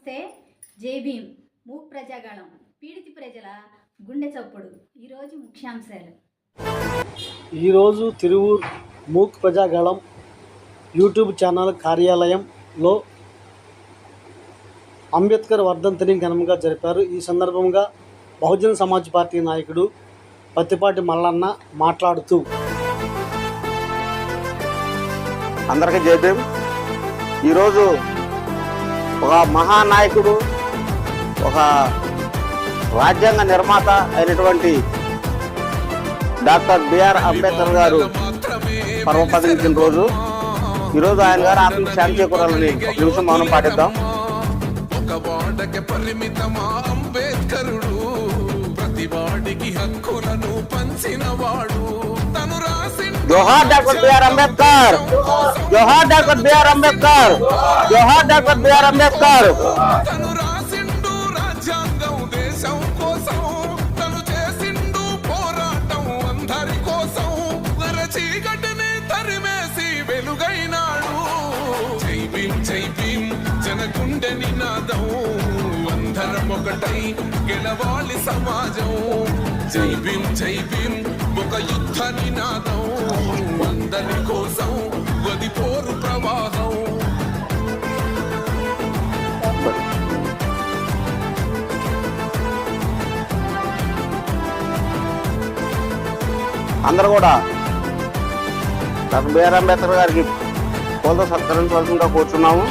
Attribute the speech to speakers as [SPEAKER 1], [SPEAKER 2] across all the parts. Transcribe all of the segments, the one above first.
[SPEAKER 1] నమస్తే. జై భీమ్. మూక్ ప్రజాగళం పీడిత ప్రజల గుండె చప్పుడు. ఈరోజు ముఖ్యాంశాలు.
[SPEAKER 2] ఈరోజు Tiruvur MOOC Prajagalam YouTube channel కార్యాలయంలో అంబేద్కర్ వర్ధంతిని ఘనంగా జరిపారు. ఈ సందర్భంగా బహుజన్ సమాజ్ పార్టీ నాయకుడు పత్తిపాటి మల్లన్న మాట్లాడుతూ,
[SPEAKER 3] అందరికీ జై భీమ్. ఈరోజు ఒక మహానాయకుడు, ఒక రాజ్యాంగ నిర్మాత అయినటువంటి డాక్టర్ బిఆర్ అంబేద్కర్ గారు పరమపదించిన రోజు. ఈరోజు ఆయన గారు ఆత్మ శాంతి చేకూరాలని ఒక నిమిషం మౌనం పాటిద్దాం.
[SPEAKER 4] అంబేద్కరుడు ప్రతివాడికి హక్కులను పంచినవాడు.
[SPEAKER 3] జోహార్ డాక్టర్ బిఆర్ అంబేద్కర్, జోహార్ డాక్టర్ బిఆర్ అంబేద్కర్, జోహార్ డాక్టర్ బిఆర్ అంబేద్కర్.
[SPEAKER 4] తను రాసిండు రాజ్యాంగం దేశం కోసం, తను చేసిండు పోరాటం అందరి కోసం. చీకటిని తరిమేసి వెలుగైనాడు. జై భీమ్ జై భీమ్ జనగుండె నినాదం, అందరం ఒకటై గెలవాలి సమాజం. జై భీమ్ జై భీమ్ ఒక యుద్ధ నినాదం, అందరి కోసం గది పోరు ప్రవాహం.
[SPEAKER 3] అందరూ కూడా డాక్టర్ బిఆర్ అంబేద్కర్ గారికి పూలతో సత్కరించవలసిందిగా కూర్చున్నాము.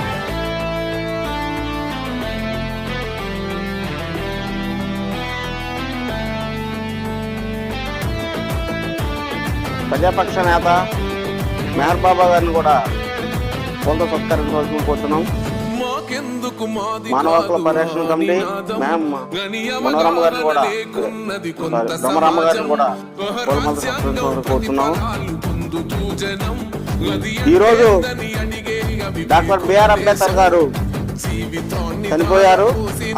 [SPEAKER 3] ప్రజాపక్ష నేత మెహర్ బాబా గారిని కూడా పూలతో సత్కరించవలసిందిగా కూర్చున్నాం. మానవ హక్కుల పరిరక్షణ కమిటీ మనోరమ్మ గారిని కూడా, బ్రహ్మరామ గారిని కూడా పూలమాలతో సత్కరించవలసిందిగా కూర్చున్నాము. ఈరోజు డాక్టర్ బిఆర్ అంబేద్కర్ గారు చనిపోయారు.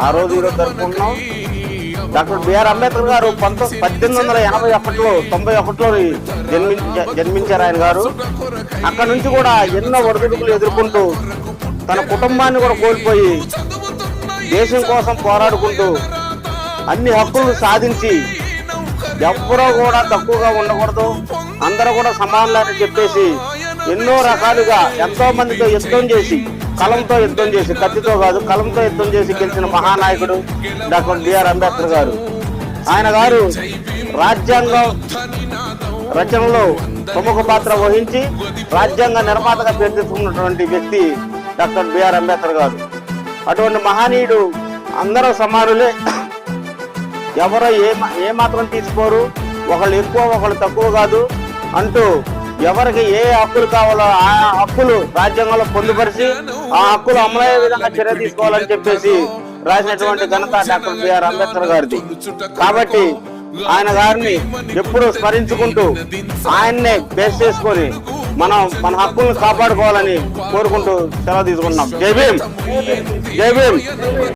[SPEAKER 3] ఆ రోజు ఈరోజు జరుపుకుంటున్నాం. డాక్టర్ బిఆర్ అంబేద్కర్ గారు 1891లో జన్మించారు ఆయన గారు. అక్కడ నుంచి కూడా ఎన్నో ఒడిదుడుకులు ఎదుర్కొంటూ తన కుటుంబాన్ని కూడా కోల్పోయి దేశం కోసం పోరాడుకుంటూ అన్ని హక్కులను సాధించి ఎవ్వరూ కూడా తక్కువగా ఉండకూడదు, అందరూ కూడా సమానులని చెప్పేసి ఎన్నో రకాలుగా ఎంతో మందితో యుద్ధం చేసి, కలంతో యుద్ధం చేసి, కత్తితో కాదు కలంతో యుద్ధం చేసి గెలిచిన మహానాయకుడు డాక్టర్ బిఆర్ అంబేద్కర్ గారు. ఆయన గారు రాజ్యాంగం రచనలో ప్రముఖ పాత్ర వహించి రాజ్యాంగ నిర్మాతగా పేరు తెచ్చుకున్నటువంటి వ్యక్తి డాక్టర్ బిఆర్ అంబేద్కర్ గారు. అటువంటి మహనీయుడు అందరూ సమానులే, ఎవరో ఏ మాత్రం తీసుకోరు, ఒకళ్ళు ఎక్కువ ఒకళ్ళు తక్కువ కాదు అంటూ ఎవరికి ఏ హక్కులు కావాలో ఆ హక్కులు రాజ్యాంగంలో పొందుపరిచి ఆ హక్కులు అమలయ్యే విధంగా చర్య తీసుకోవాలని చెప్పేసి రాసినటువంటి ఘనత డాక్టర్ బిఆర్ అంబేద్కర్ గారిది. కాబట్టి ఆయన గారిని ఎప్పుడూ స్మరించుకుంటూ ఆయన్నే బేస్ చేసుకొని మనం మన హక్కులను కాపాడుకోవాలని కోరుకుంటూ సెలవు తీసుకున్నాం. జై భీమ్, జై భీమ్.